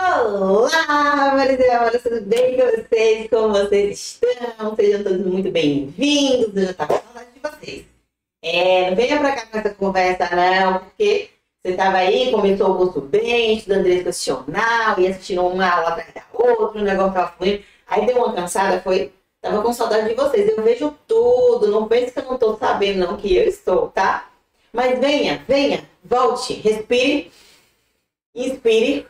Olá, Maria e Amora, tudo bem com vocês? Como vocês estão? Sejam todos muito bem-vindos. Eu já estava com saudade de vocês. Não venha pra cá com essa conversa, não, porque você estava aí, começou o curso bem, estudando direito constitucional, e assistindo uma aula atrás da outra, o negócio estava fluindo. Aí deu uma cansada, foi. Tava com saudade de vocês. Eu vejo tudo, não pense que eu não estou sabendo, não, que eu estou, tá? Mas venha, volte, respire, inspire.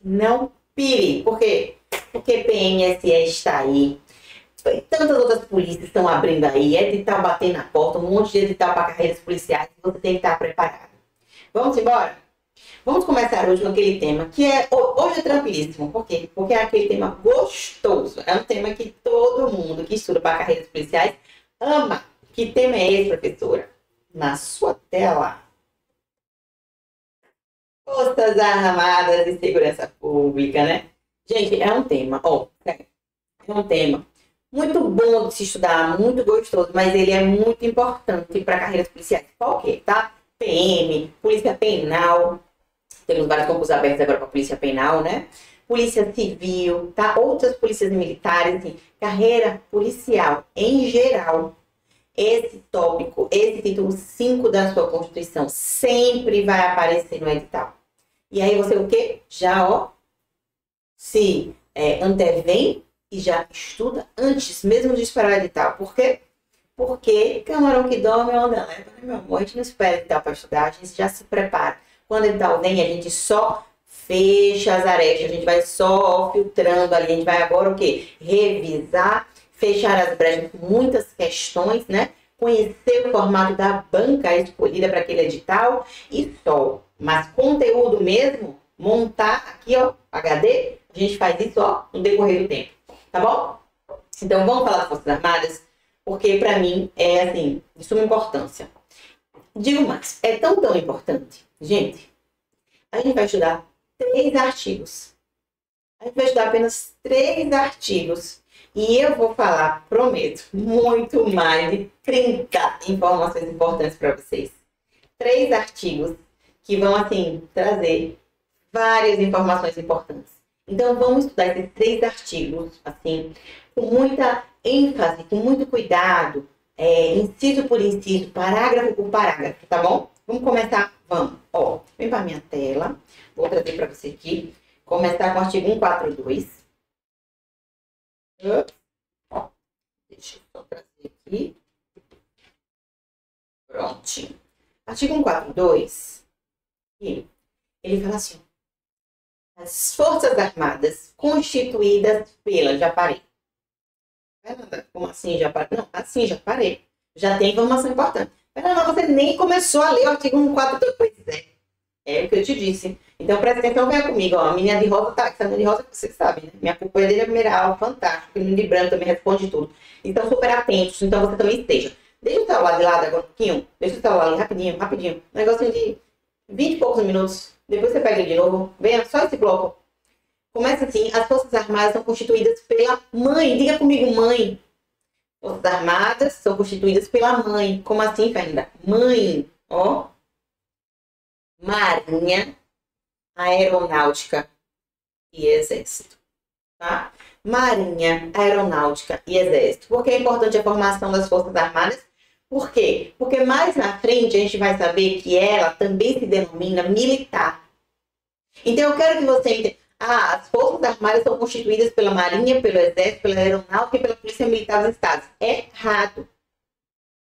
Não pire. Por quê? Porque PMSE está aí. Tantas outras polícias estão abrindo aí. Edital bater na porta. Um monte de edital para carreiras policiais. Você tem que estar preparado. Vamos embora? Vamos começar hoje com aquele tema que hoje é tranquilíssimo. Por quê? Porque é aquele tema gostoso. É um tema que todo mundo que estuda para carreiras policiais ama. Que tema é esse, professora? Na sua tela. Forças Armadas e Segurança Pública, né? Gente, é um tema, é um tema muito bom de se estudar, muito gostoso, mas ele é muito importante para carreiras policiais. Qual que, tá? PM, Polícia Penal, temos vários concursos abertos agora para Polícia Penal, né? Polícia Civil, tá? Outras polícias militares, assim, carreira policial em geral. Esse tópico, esse título 5 da sua Constituição sempre vai aparecer no edital. E aí você o quê? Já, se antevém e já estuda antes mesmo de esperar o edital. Por quê? Porque camarão que dorme é onda leva, né, meu amor? A gente não espera edital para estudar, a gente já se prepara. Quando o edital vem, a gente só fecha as arestas, a gente vai só filtrando ali, a gente vai agora o quê? Revisar, fechar as brechas com muitas questões, né? Conhecer o formato da banca escolhida para aquele edital e só. Mas conteúdo mesmo, montar aqui, HD, a gente faz isso, no decorrer do tempo. Tá bom? Então, vamos falar das Forças Armadas, porque para mim é, assim, de suma importância. Digo mais, é tão importante. Gente, a gente vai estudar 3 artigos. A gente vai estudar apenas 3 artigos. E eu vou falar, prometo, muito mais de 30 informações importantes para vocês. 3 artigos que vão, assim, trazer várias informações importantes. Então, vamos estudar esses 3 artigos, assim, com muita ênfase, com muito cuidado, inciso por inciso, parágrafo por parágrafo, tá bom? Vamos começar? Vamos. Vem para minha tela. Vou trazer para você aqui. Começar com o artigo 142. Deixa eu só trazer aqui. Prontinho. Artigo 142. Ele fala assim: as Forças Armadas constituídas pela... Já parei. Como assim já parei? Não, assim já parei. Já tem informação importante. Não, você nem começou a ler o artigo 142. Pois é. É o que eu te disse. Então, presta atenção, venha comigo. A menina de rosa tá... Essa menina de rosa, você sabe, né? Minha companheira de primeira aula, fantástico. O menino de branco também responde tudo. Então, super atentos. Então, você também esteja. Deixa o celular de lado agora um pouquinho. Deixa o celular ali, rapidinho. Um negocinho de 20 e poucos minutos. Depois você pega ele de novo. Venha, só esse bloco. Começa assim: as Forças Armadas são constituídas pela mãe. Diga comigo, mãe. Forças Armadas são constituídas pela mãe. Como assim, Fernanda? Mãe, Marinha, Aeronáutica e Exército, tá? Marinha, Aeronáutica e Exército. Por que é importante a formação das Forças Armadas? Por quê? Porque mais na frente a gente vai saber que ela também se denomina militar. Então eu quero que você entenda. As Forças Armadas são constituídas pela Marinha, pelo Exército, pela Aeronáutica e pela Polícia Militar dos Estados. Errado.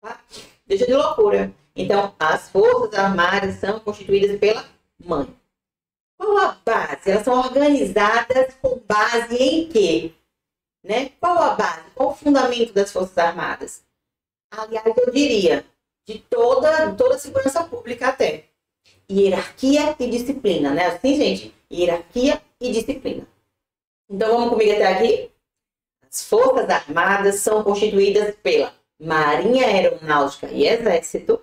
Tá? Deixa de loucura. Então, as Forças Armadas são constituídas pela mãe. Qual a base? Elas são organizadas com base em quê? Né? Qual a base? Qual o fundamento das Forças Armadas? Aliás, eu diria, de toda a segurança pública até. Hierarquia e disciplina, né? Assim, gente, hierarquia e disciplina. Então, vamos comigo até aqui? As Forças Armadas são constituídas pela Marinha, Aeronáutica e Exército.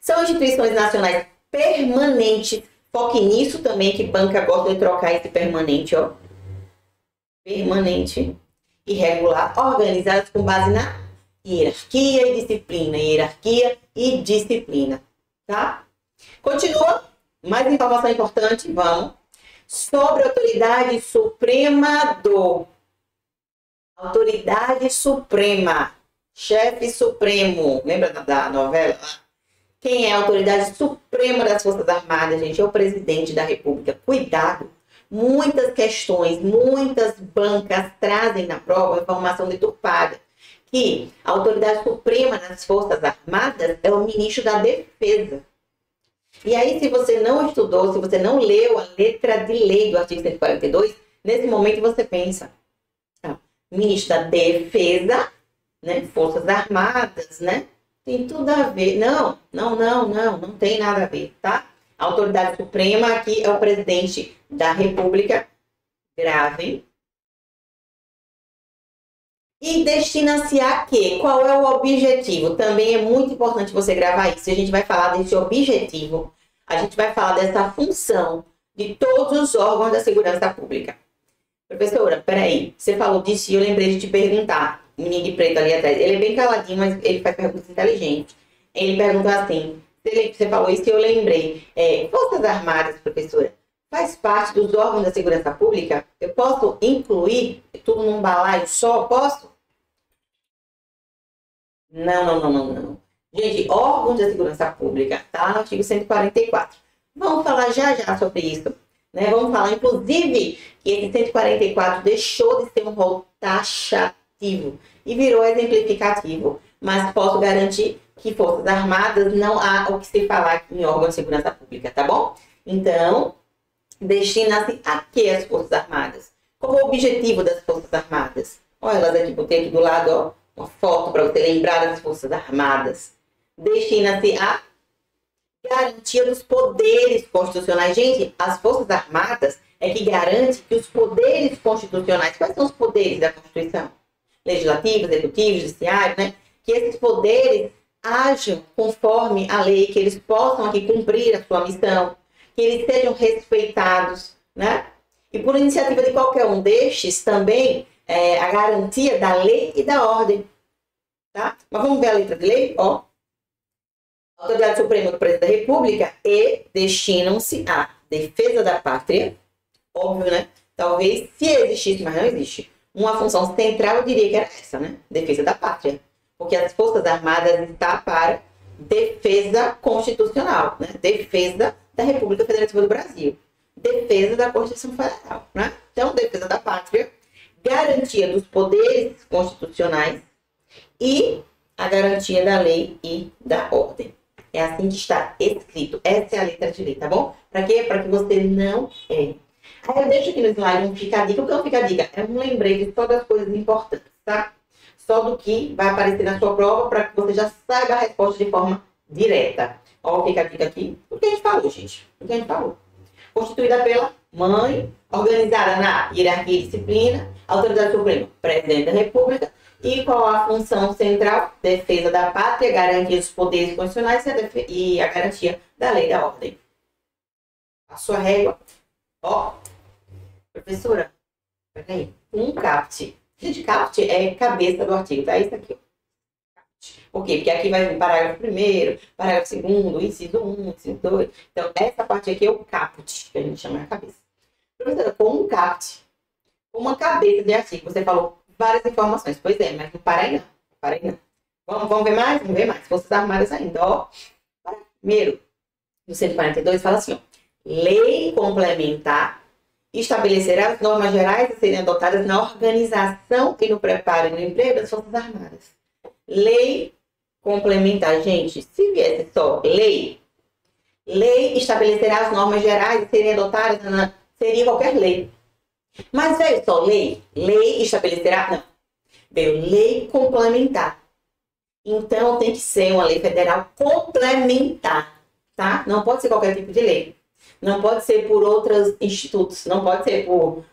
São instituições nacionais permanentes. Foque nisso também, que banca gosta de trocar esse permanente, Permanente e regular, organizadas com base na hierarquia e disciplina. Hierarquia e disciplina, tá? Continua. Mais informação importante, vamos. sobre a autoridade suprema do... Autoridade suprema. Chefe supremo. Lembra da novela? Quem é a autoridade suprema das Forças Armadas, gente? É o presidente da República. Cuidado. Muitas questões, muitas bancas trazem na prova informação deturpada. Que a autoridade suprema das Forças Armadas é o ministro da Defesa. E aí, se você não estudou, se você não leu a letra de lei do artigo 142, nesse momento você pensa, ministro da Defesa, né? Forças Armadas, né? Tem tudo a ver. Não tem nada a ver, tá? A autoridade suprema aqui é o presidente da República. Gravem. E destina-se a quê? Qual é o objetivo? Também é muito importante você gravar isso. A gente vai falar desse objetivo. A gente vai falar dessa função de todos os órgãos da segurança pública. Professora, peraí. Você falou disso e eu lembrei de te perguntar. O menino de preto ali atrás. Ele é bem caladinho, mas ele faz perguntas inteligentes. Ele pergunta assim. Você falou isso e eu lembrei. Forças Armadas, professora, faz parte dos órgãos da segurança pública? Eu posso incluir tudo num balaio só? Posso? Não. Gente, órgãos da segurança pública, tá no artigo 144. Vamos falar já sobre isso, né? Vamos falar, inclusive, que esse 144 deixou de ser um rol taxativo e virou exemplificativo. Mas posso garantir que Forças Armadas não há o que se falar aqui em órgãos de segurança pública, tá bom? Então, destina-se a que as Forças Armadas? Qual é o objetivo das Forças Armadas? Olha elas aqui, botei aqui do lado, ó, uma foto para você lembrar das Forças Armadas. Destina-se a garantia dos poderes constitucionais. Gente, as Forças Armadas é que garante que os poderes constitucionais, quais são os poderes da Constituição? Legislativo, executivo, judiciário, né? Que esses poderes ajam conforme a lei, que eles possam aqui cumprir a sua missão, que eles sejam respeitados, né? E por iniciativa de qualquer um destes, também a garantia da lei e da ordem, tá? Mas vamos ver a letra de lei, ó. Autoridade Suprema do Presidente da República e destinam-se à defesa da pátria, óbvio, né? Talvez, se existisse, mas não existe, uma função central, eu diria que era essa, né? Defesa da pátria. Porque as Forças Armadas estão para defesa constitucional, né? Defesa da República Federativa do Brasil. Defesa da Constituição Federal, né? Então, defesa da pátria, garantia dos poderes constitucionais e a garantia da lei e da ordem. É assim que está escrito. Essa é a letra de lei, tá bom? Para quê? Para que você não erre. Aí eu deixo aqui no slide um fica a dica. O que é um fica a dica? É um lembrete só das coisas importantes, tá? Só do que vai aparecer na sua prova para que você já saiba a resposta de forma direta. Ó, fica a dica aqui. O que a gente falou, gente? O que a gente falou? Constituída pela mãe, organizada na hierarquia e disciplina, autoridade suprema, presidente da República, e qual a função central? Defesa da pátria, garantia dos poderes constitucionais e a garantia da lei e da ordem. A sua régua. Ó, professora, peraí, um CAPT. Gente, CAPT é cabeça do artigo, tá? Isso aqui, ó. Por quê? Porque aqui vai vir parágrafo 1º, parágrafo 2º, inciso 1, inciso 2. Então, essa parte aqui é o caput, que a gente chama de cabeça. Professora, com um caput, com uma cabeça de artigo, você falou várias informações. Pois é, mas não para aí não. Para aí não. Vamos ver mais? Vamos ver mais. Forças Armadas ainda, ó. Primeiro, no 142, fala assim, ó. Lei complementar estabelecerá as normas gerais a serem adotadas na organização e no preparo e no emprego das Forças Armadas. Lei complementar, gente, se viesse só lei estabelecerá as normas gerais a serem adotadas seria qualquer lei. Mas veio só lei estabelecerá, não. Veio lei complementar. Então tem que ser uma lei federal complementar, tá? Não pode ser qualquer tipo de lei. Não pode ser por outros institutos, não pode ser por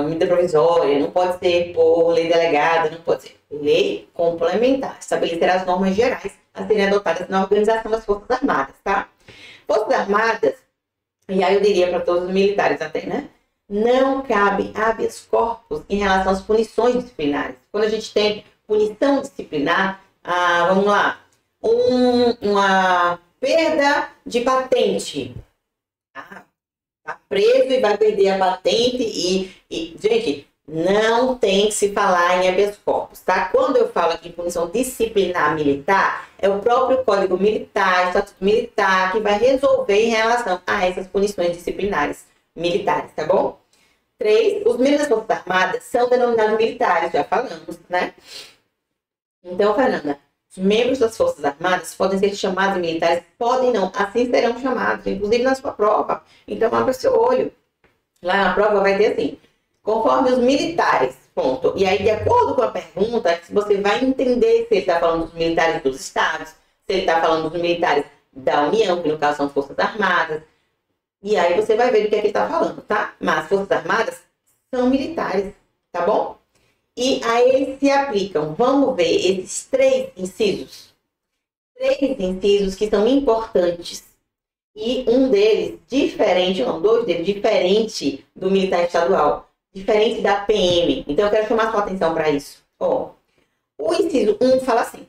medida provisória, não pode ser por lei delegada, não pode ser. Lei complementar, estabelecerá as normas gerais a serem adotadas na organização das Forças Armadas, tá? Forças Armadas, e aí eu diria para todos os militares até, né? Não cabe habeas corpus em relação às punições disciplinares. Quando a gente tem punição disciplinar, vamos lá, uma perda de patente. Tá preso e vai perder a patente gente, não tem que se falar em habeas corpus, tá? Quando eu falo aqui em punição disciplinar militar, é o próprio Código Militar, Estatuto Militar, que vai resolver em relação a essas punições disciplinares militares, tá bom? 3, os membros das Forças Armadas são denominados militares, já falamos, né? Então, Fernanda, os membros das Forças Armadas podem ser chamados de militares? Podem não, assim serão chamados, inclusive na sua prova. Então, abra seu olho. Lá na prova vai ter assim, conforme os militares, ponto. E aí, de acordo com a pergunta, você vai entender se ele está falando dos militares dos estados, se ele está falando dos militares da União, que no caso são as Forças Armadas. E aí você vai ver do que é que ele está falando, tá? Mas as Forças Armadas são militares, tá bom? E a eles se aplicam, vamos ver, esses 3 incisos. 3 incisos que são importantes. E um deles, diferente, não, 2 deles, diferente do militar estadual. Diferente da PM. Então, eu quero chamar a sua atenção para isso. Ó, o inciso 1 fala assim.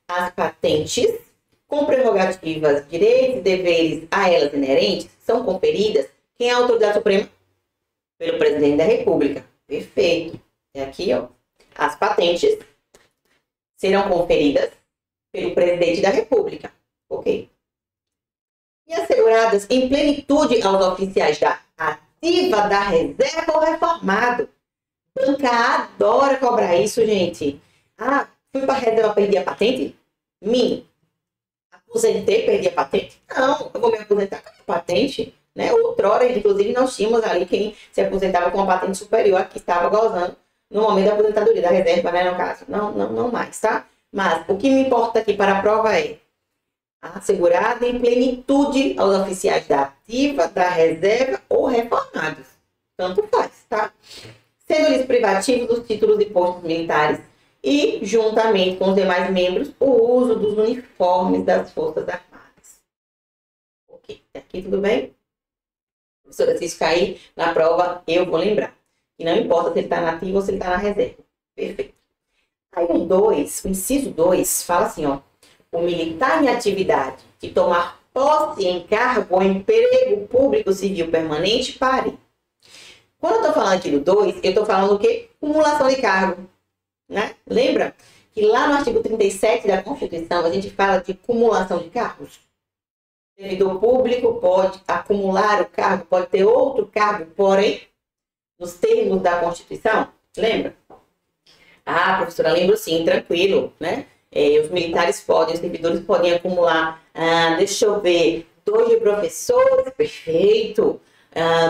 As patentes, com prerrogativas, direitos e deveres a elas inerentes, são conferidas. Quem é a autoridade suprema? Pelo presidente da República. Perfeito. É aqui, ó. As patentes serão conferidas pelo presidente da República. Ok. E asseguradas em plenitude aos oficiais da ativa, da reserva ou reformado. Banca adora cobrar isso, gente. Ah, fui para a reserva, perdi a patente? Aposentei, perdi a patente? Não, eu vou me aposentar com a patente. Né? Outrora, inclusive, nós tínhamos ali quem se aposentava com uma patente superior a que estava gozando no momento da aposentadoria, da reserva, né, no caso. Não mais, tá? Mas o que me importa aqui para a prova é assegurado em plenitude aos oficiais da ativa, da reserva ou reformados. Tanto faz, tá? Sendo-lhes privativos dos títulos e postos militares e, juntamente com os demais membros, o uso dos uniformes das Forças Armadas. Ok, aqui tudo bem? Professora, se isso cair na prova, eu vou lembrar. E não importa se ele está na ativa ou se ele está na reserva. Perfeito. Aí o inciso 2, fala assim, ó. O militar em atividade que tomar posse em cargo ou emprego público civil permanente, pare. Quando eu estou falando aqui do 2, eu estou falando o quê? Cumulação de cargo. Né? Lembra que lá no artigo 37 da Constituição, a gente fala de cumulação de cargos? O servidor público pode acumular o cargo, pode ter outro cargo, porém, nos termos da Constituição, lembra? Ah, professora, lembro sim, tranquilo, né? Os militares podem, os servidores podem acumular, deixa eu ver, 2 de professores, perfeito,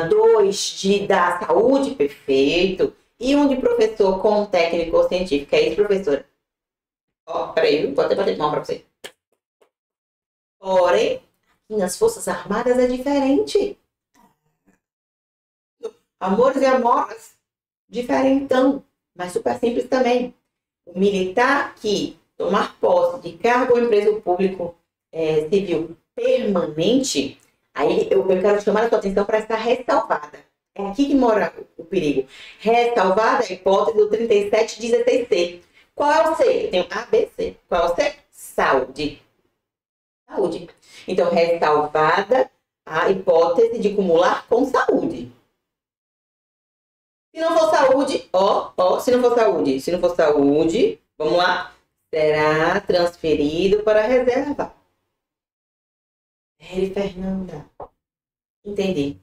2 da saúde, perfeito, e 1 de professor com técnico ou científico, é isso, professora? Ó, peraí, vou até bater de mão para você. Porém, nas Forças Armadas é diferente. Amores e amoras, diferentão, mas super simples também. O militar que tomar posse de cargo ou empresa público civil permanente, aí eu quero chamar a sua atenção para essa ressalvada. É aqui que mora o perigo. Ressalvada a hipótese do 3716C. Qual é o C? Eu tenho A, B, C. Qual é o C? Saúde. Saúde. Então, ressalvada a hipótese de cumular com saúde. Se não for saúde, se não for saúde, vamos lá, será transferido para a reserva. Fernanda. Entendi.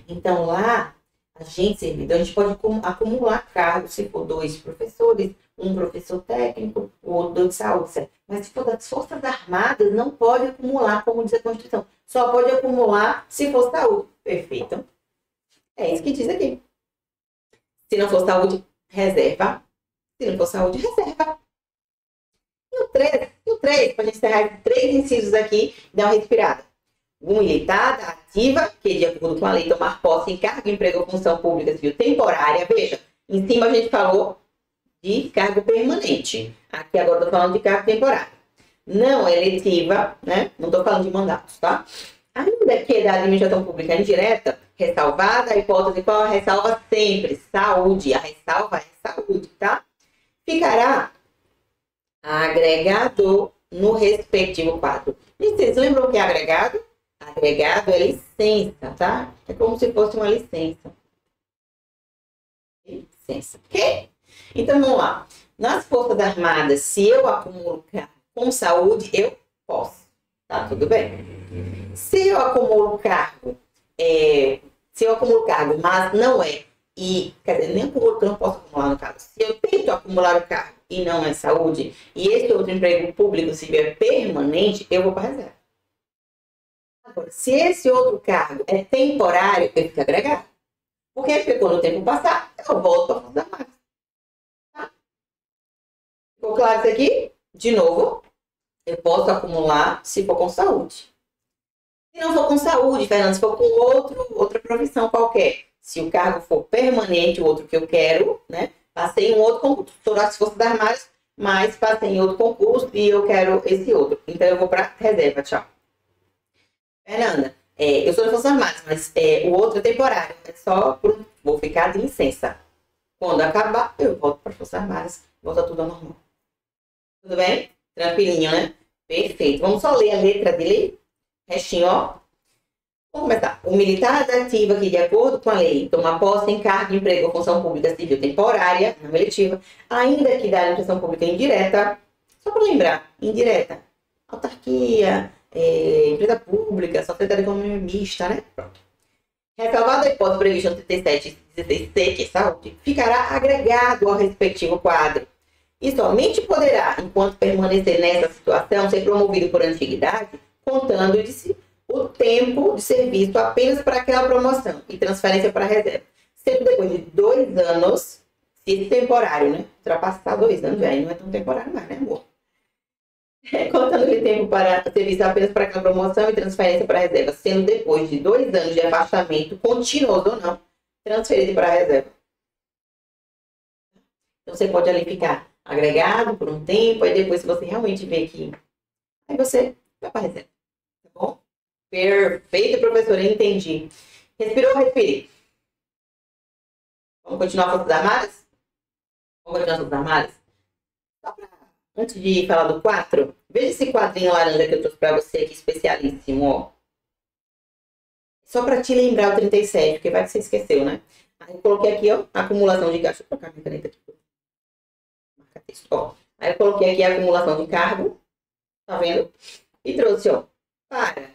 Então, lá, a gente, servidor, a gente pode acumular cargos, se for 2 professores, 1 professor técnico, o outro 2 de saúde, certo? Mas se for das Forças Armadas, não pode acumular, como diz a Constituição. Só pode acumular se for saúde. Perfeito. É isso que diz aqui. Se não for saúde, reserva. Se não for saúde, reserva. E o 3, para a gente encerrar esses 3 incisos aqui, dá uma respirada. O militar da ativa, que de acordo com a lei tomar posse em cargo, emprego ou função pública civil temporária. Veja, em cima a gente falou de cargo permanente. Aqui agora estou falando de cargo temporário. Não eletiva, né? Não estou falando de mandatos, tá? Ainda que da administração pública indireta, ressalvada a hipótese qual a ressalva sempre? Saúde. A ressalva é saúde, tá? Ficará agregado no respectivo quadro. Vocês lembram o que é agregado? Agregado é licença, tá? É como se fosse uma licença. Licença, ok? Então, vamos lá. Nas Forças Armadas, se eu acumulo cargo com saúde, eu posso. Tá tudo bem? Se eu acumulo cargo, mas não é, quer dizer, nem acumulo, eu não posso acumular no caso. Se eu tento acumular o cargo e não é saúde, e esse outro emprego público se vier permanente, eu vou para a reserva. Agora, se esse outro cargo é temporário, eu fico agregado. Porque quando o tempo passar, eu volto para a Força Armada. Tá? Ficou claro isso aqui? De novo, eu posso acumular se for com saúde. Se não for com saúde, Fernando, se for com outra profissão qualquer. Se o cargo for permanente, o outro que eu quero, né? Passei em um outro concurso, estou nas Forças Armadas, mas passei em outro concurso e eu quero esse outro. Então eu vou para reserva, tchau. Fernanda, eu sou das Forças Armadas, mas o outro é temporário. Vou ficar de licença. Quando acabar, eu volto para as Forças Armadas, volta tudo ao normal. Tudo bem? Tranquilinho, né? Perfeito. Vamos só ler a letra de lei. Restinho, ó. Vamos começar. O militar da ativa que, de acordo com a lei, toma posse em cargo de emprego ou função pública civil temporária, não eletiva, ainda que da função pública indireta, só para lembrar, indireta, autarquia, empresa pública, sociedade econômica mista, né? Pronto. Ressalvada a hipótese prevista no 37 e 16c, que é saúde, ficará agregado ao respectivo quadro. E somente poderá, enquanto permanecer nessa situação, ser promovido por antiguidade, contando-se o tempo de serviço apenas para aquela promoção e transferência para a reserva. Sempre depois de 2 anos, se esse temporário, né? Ultrapassar 2 anos, aí não é tão temporário mais, né, amor? Contando-lhe tempo para serviço apenas para aquela promoção e transferência para a reserva, sendo depois de 2 anos de afastamento, continuoso ou não, transferido para a reserva. Então, você pode ali ficar agregado por um tempo, aí depois, se você realmente vê que... Aí você vai para a reserva. Tá bom? Perfeito, professora, entendi. Respirou, respire. Vamos continuar Forças Armadas? Vamos continuar Forças Armadas? Só para, antes de falar do 4, veja esse quadrinho laranja que eu trouxe para você aqui, especialíssimo, ó. Só para te lembrar o 37, porque vai que você esqueceu, né? Aí eu coloquei aqui, ó, acumulação de cargo. Deixa eu colocar minha caneta aqui. Marca texto, ó. Aí eu coloquei aqui a acumulação de cargo, tá vendo? E trouxe, ó, para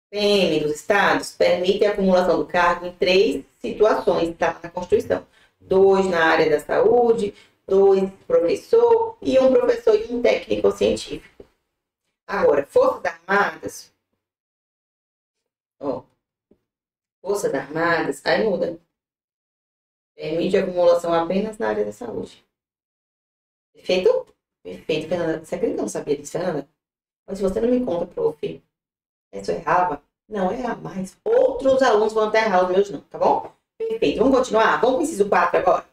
PM dos estados, permite a acumulação do cargo em 3 situações, está na Constituição. 2 na área da saúde, 2 professor e um professor e um técnico científico. Agora, Forças Armadas, ó, Forças Armadas, aí muda. Permite a acumulação apenas na área da saúde. Perfeito? Perfeito, Fernanda. Você acredita que eu não sabia disso, Fernanda? Mas se você não me conta, prof, isso eu errava? Não, erra mais. Outros alunos vão até errar, os meus não, tá bom? Perfeito. Vamos continuar? Vamos para o inciso 4 agora.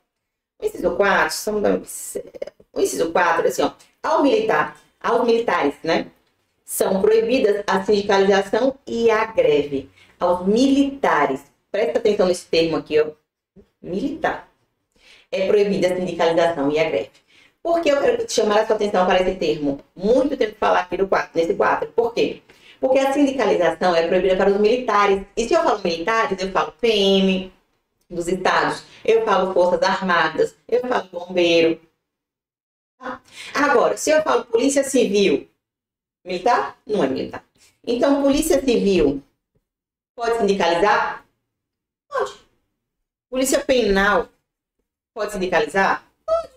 O inciso 4, o inciso 4, assim, ó. Aos militares, né? São proibidas a sindicalização e a greve. Aos militares. Presta atenção nesse termo aqui, ó. Militar. É proibida a sindicalização e a greve. Por que eu quero chamar a sua atenção para esse termo? Muito tempo falar aqui nesse 4. Por quê? Porque a sindicalização é proibida para os militares. E se eu falo militares, eu falo PM dos estados, eu falo Forças Armadas, eu falo bombeiro. Tá? Agora, se eu falo Polícia Civil, militar? Não é militar. Então, Polícia Civil pode sindicalizar? Pode. Polícia Penal pode sindicalizar? Pode.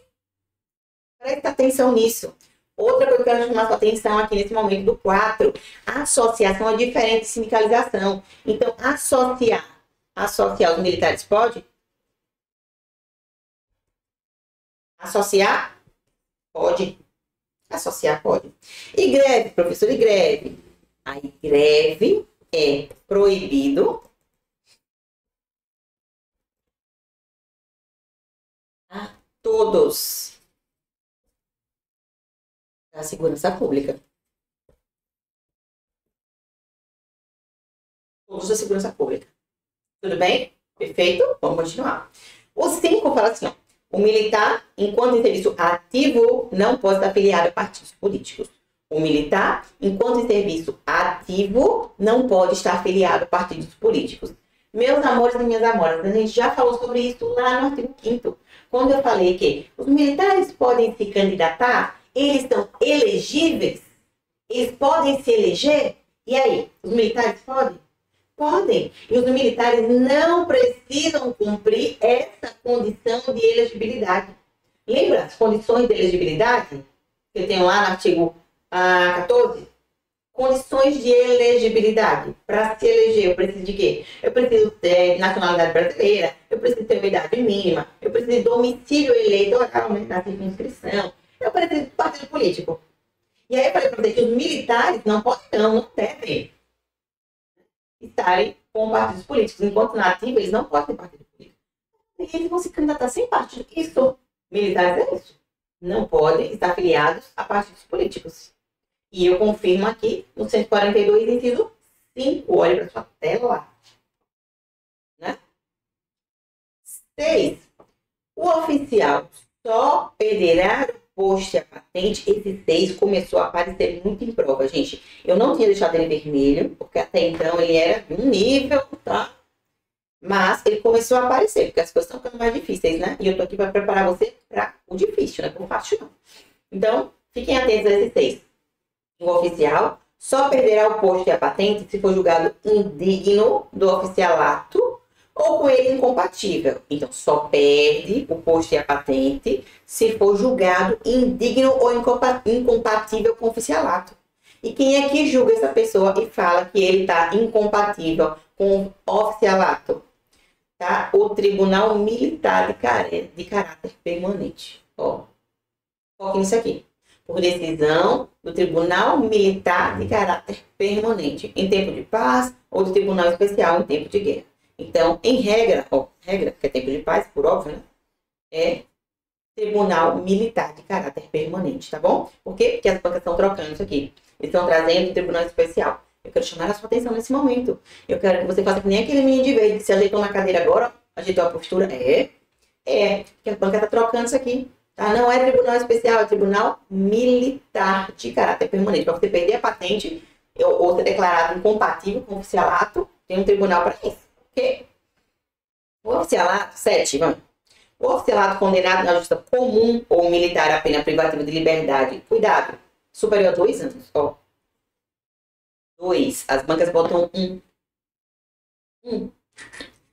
Presta atenção nisso. Outra coisa que eu quero chamar sua atenção aqui nesse momento do 4, associação é diferente de sindicalização. Então, associar os militares pode? Associar? Pode. Associar pode. E greve, professor, e greve? Aí, greve é proibido a todos da segurança pública. Todos da segurança pública. Tudo bem? Perfeito? Vamos continuar. O 5 fala assim, ó. O militar, enquanto em serviço ativo, não pode estar afiliado a partidos políticos. O militar, enquanto em serviço ativo, não pode estar filiado a partidos políticos. Meus amores e minhas amoras, a gente já falou sobre isso lá no artigo 5º, quando eu falei que os militares podem se candidatar, eles são elegíveis, eles podem se eleger. E aí, os militares podem? Podem. E os militares não precisam cumprir essa condição de elegibilidade. Lembra as condições de elegibilidade? Que eu tenho lá no artigo 14? Condições de elegibilidade. Para se eleger, eu preciso de quê? Eu preciso ter nacionalidade brasileira, eu preciso ter uma idade mínima, eu preciso de domicílio eleitoral, né, na circunscrição, eu preciso de partido político. E aí eu falei para você que os militares não podem, não devem estarem com partidos políticos. Enquanto na ativa, eles não podem ter partido político. E eles vão se candidatar sem partido. Isso, militares é isso. Não podem estar afiliados a partidos políticos. E eu confirmo aqui no 142, inciso 5. Olhe para sua tela. Né? 6. O oficial só perderá o posto e a patente. Esse 6 começou a aparecer muito em prova, gente. Eu não tinha deixado ele vermelho, porque até então ele era de um nível, tá? Mas ele começou a aparecer, porque as coisas estão ficando mais difíceis, né? E eu tô aqui para preparar você para o difícil, né? Não fácil, não. Então, fiquem atentos a esse 6. O oficial só perderá o posto e a patente se for julgado indigno do oficialato ou com ele incompatível. Então, só perde o posto e a patente se for julgado indigno ou incompatível com o oficialato. E quem é que julga essa pessoa e fala que ele está incompatível com o oficialato? Tá? O Tribunal Militar de Caráter Permanente. Ó, foque nisso aqui. Por decisão do Tribunal Militar de Caráter Permanente, em tempo de paz, ou do Tribunal Especial em tempo de guerra. Então, em regra, que é tempo de paz, por óbvio, né? É Tribunal Militar de Caráter Permanente, tá bom? Por quê? Porque as bancas estão trocando isso aqui. Eles estão trazendo o Tribunal Especial. Eu quero chamar a sua atenção nesse momento. Eu quero que você faça que nem aquele menino de verde que se ajeitou na cadeira agora, ajeitou a postura. Porque a banca está trocando isso aqui. Tá? Não é Tribunal Especial, é Tribunal Militar de Caráter Permanente. Para você perder a patente ou ser declarado incompatível com o oficialato, tem um tribunal para isso. Ok? O oficialato, 7, vamos. O oficialato condenado na justiça comum ou militar a pena privativa de liberdade, cuidado, superior a 2 anos, ó. 2, as bancas botam 1.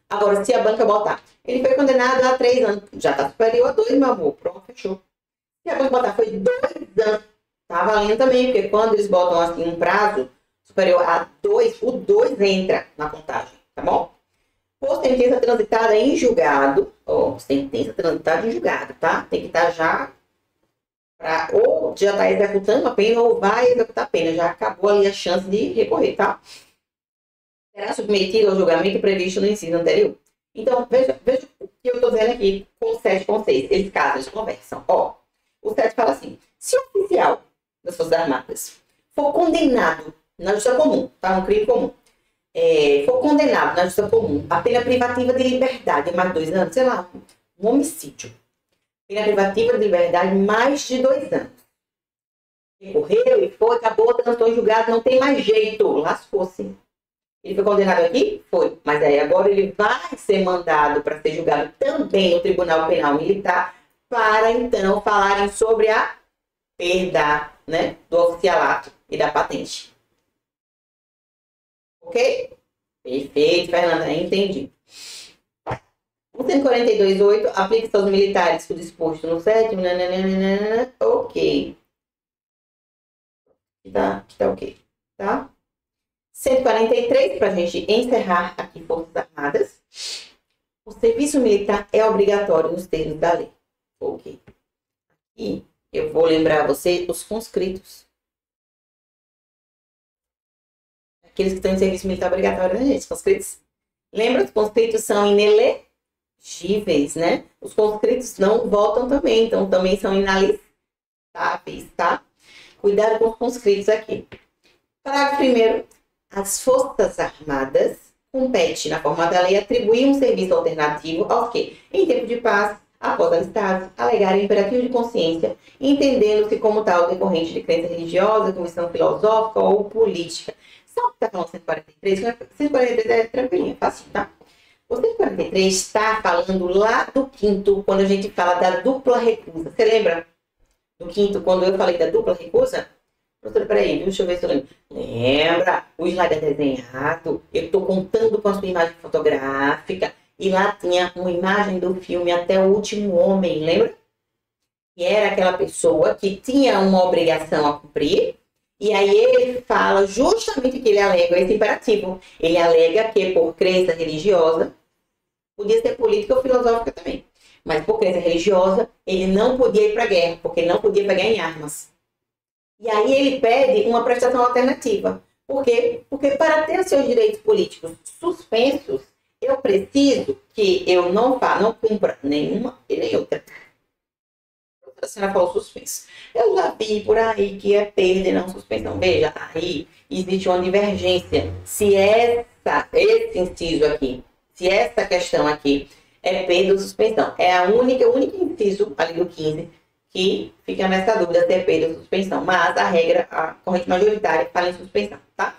Agora, se a banca botar, ele foi condenado a 3 anos, já tá superior a 2, meu amor, pronto, fechou. Se a banca botar foi 2 anos, tá valendo também, porque quando eles botam assim um prazo superior a 2, o 2 entra na contagem, tá bom? Por sentença transitada em julgado, sentença transitada em julgado, tá? Tem que estar já, ou já está executando a pena, ou vai executar a pena. Já acabou ali a chance de recorrer, tá? Será submetido ao julgamento previsto no inciso anterior. Então, veja o que eu estou dizendo aqui com 7 e com 6. Eles casam, eles conversam. Ó, o 7 fala assim, se o oficial das Forças Armadas for condenado na justiça comum, tá? Um crime comum. For condenado na justiça comum a pena privativa de liberdade mais 2 anos, sei lá, um homicídio. Pena privativa de liberdade mais de 2 anos. Recorreu e foi, acabou, transitou em julgado, não tem mais jeito, lascou-se. Ele foi condenado aqui? Foi. Mas aí agora ele vai ser mandado para ser julgado também no Tribunal Penal Militar para então falarem sobre a perda, né, do oficialato e da patente. Ok? Perfeito, Fernanda, entendi. O 142.8 aplica-se aos militares o disposto no 7º. Ok. Tá ok. Tá? 143, para a gente encerrar aqui Forças Armadas. O serviço militar é obrigatório nos termos da lei. Ok. E eu vou lembrar a você os conscritos. Aqueles que estão em serviço militar obrigatório, né, gente? Conscritos. Lembra? Os conscritos são inelegíveis, né? Os conscritos não votam também, então também são inalistáveis, tá? Cuidado com os conscritos aqui. Parágrafo 1º. As Forças Armadas compete, na forma da lei, atribuir um serviço alternativo aos que, em tempo de paz, após alistados, alegarem imperativo de consciência, entendendo-se como tal decorrente de crença religiosa, convicção filosófica ou política. Sabe o que está falando 143? 143 é tranquilinho, fácil, tá? O 143 está falando lá do quinto, quando a gente fala da dupla recusa. Você lembra do quinto, quando eu falei da dupla recusa? Professora, peraí, deixa eu ver se eu lembro. Lembra? O slide é desenhado, eu estou contando com a sua imagem fotográfica, e lá tinha uma imagem do filme Até o Último Homem, lembra? Que era aquela pessoa que tinha uma obrigação a cumprir, e aí ele fala justamente que ele alega esse imperativo. Ele alega que por crença religiosa, podia ser política ou filosófica também, mas por crença religiosa, ele não podia ir para a guerra, porque ele não podia pegar em armas. E aí ele pede uma prestação alternativa. Por quê? Porque para ter seus direitos políticos suspensos, eu preciso que eu não cumpra nenhuma e nem outra. A senhora falou suspenso. Eu já vi por aí que é perda e não suspensão. Veja, aí existe uma divergência. Se esse inciso aqui, se essa questão aqui é perda ou suspensão, é o único inciso ali do 15 que fica nessa dúvida se é perda ou suspensão. Mas a regra, a corrente majoritária, fala em suspensão, tá?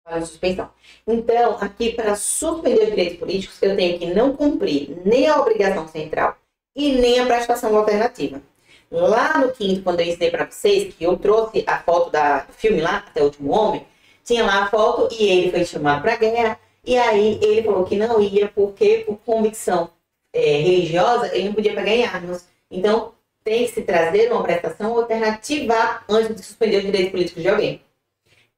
Fala em suspensão. Então, aqui, para suspender os direitos políticos, eu tenho que não cumprir nem a obrigação central e nem a prestação alternativa. Lá no quinto, quando eu ensinei para vocês, que eu trouxe a foto do filme lá, Até o Último Homem, tinha lá a foto e ele foi chamado para a guerra, e aí ele falou que não ia porque, por convicção religiosa, ele não podia pegar em armas. Então, tem que se trazer uma prestação alternativa antes de suspender os direitos políticos de alguém.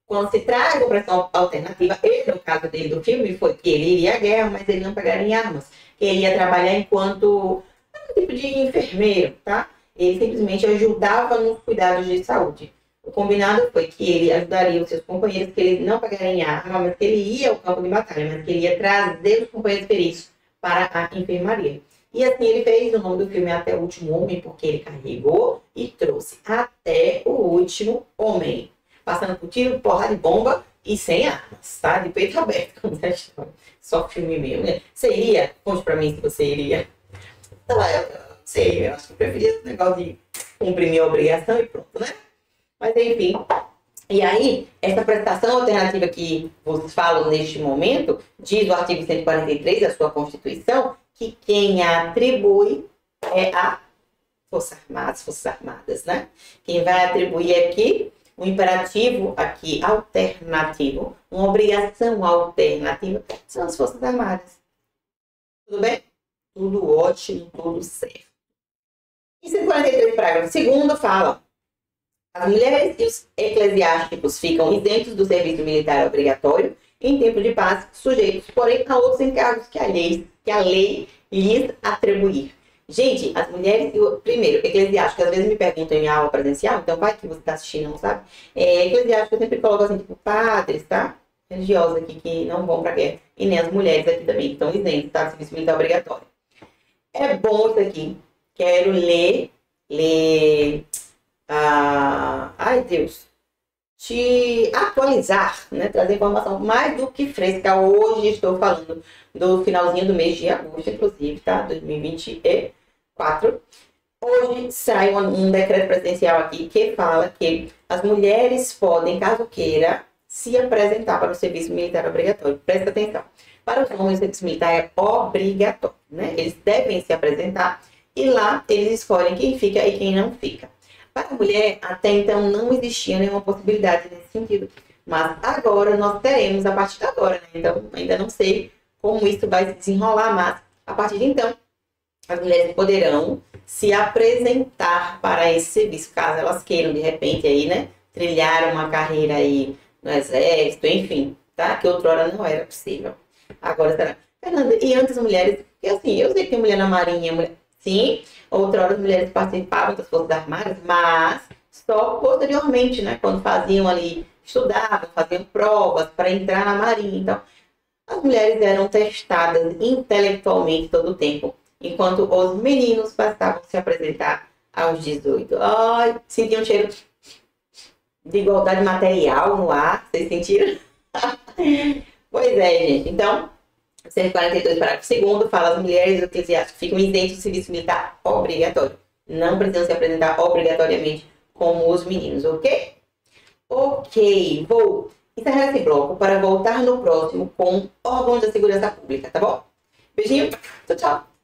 Quando se traz uma prestação alternativa, no caso dele do filme, foi que ele iria à guerra, mas ele não pegaria em armas. Ele ia trabalhar enquanto um tipo de enfermeiro, tá? Ele simplesmente ajudava nos cuidados de saúde. O combinado foi que ele ajudaria os seus companheiros, que ele não pegaria em arma, mas que ele ia ao campo de batalha, mas que ele ia trazer os companheiros feridos para a enfermaria. E assim ele fez. O nome do filme Até o Último Homem, porque ele carregou e trouxe até o último homem. Passando por tiro, porrada de bomba e sem armas, tá? De peito aberto, como é a história. Só filme mesmo, né? Você iria? Conte pra mim se você iria. Então, eu sei, eu acho que eu preferia esse negócio de cumprir minha obrigação e pronto, né? Mas enfim. E aí, essa prestação alternativa que vocês falam neste momento, diz o artigo 143 da sua Constituição, que quem a atribui é a Forças Armadas, né? Quem vai atribuir aqui um imperativo aqui alternativo, uma obrigação alternativa, são as Forças Armadas. Tudo bem? Tudo ótimo, tudo certo. Em 143, parágrafo 2º, fala: as mulheres e os eclesiásticos ficam isentos do serviço militar obrigatório em tempo de paz, sujeitos, porém, a outros encargos que a lei lhes atribuir. Gente, as mulheres, primeiro, eclesiástico, às vezes me perguntam em aula presencial, então vai que você está assistindo, não sabe? Eclesiástico eu sempre coloco assim, tipo, padres, tá? Religiosos aqui que não vão pra guerra. E nem as mulheres aqui também, que estão isentos, tá? Serviço militar obrigatório. É bom isso aqui. Quero ler, ai Deus, te atualizar, né? Trazer informação mais do que fresca. Hoje estou falando do finalzinho do mês de agosto, inclusive, tá? 2024. Hoje sai um decreto presidencial aqui que fala que as mulheres podem, caso queira, se apresentar para o serviço militar obrigatório. Presta atenção. Para os homens, o serviço militar é obrigatório, né? Eles devem se apresentar e lá eles escolhem quem fica e quem não fica. Para a mulher, até então, não existia nenhuma possibilidade nesse sentido. Mas agora nós teremos, a partir de agora, né? Então, ainda não sei como isso vai se desenrolar, mas a partir de então, as mulheres poderão se apresentar para esse serviço, caso elas queiram, de repente, aí, né? Trilhar uma carreira aí no exército, enfim, tá? Que outrora não era possível. Agora será. Fernanda, e antes as mulheres, porque assim, eu sei que tem mulher na marinha, mulher... Sim, outrora as mulheres participavam das Forças Armadas, mas só posteriormente, né? Quando faziam ali, estudavam, faziam provas para entrar na marinha. Então, as mulheres eram testadas intelectualmente todo o tempo, enquanto os meninos bastavam se apresentar aos 18. Ai, sentiam um cheiro de igualdade material no ar, vocês sentiram? Pois é, gente. Então, 142, parágrafo 2º, fala as mulheres eclesiásticas ficam isentas do serviço militar obrigatório. Não precisam se apresentar obrigatoriamente como os meninos, ok? Ok, vou encerrar esse bloco para voltar no próximo com órgãos da segurança pública, tá bom? Beijinho, tchau, tchau.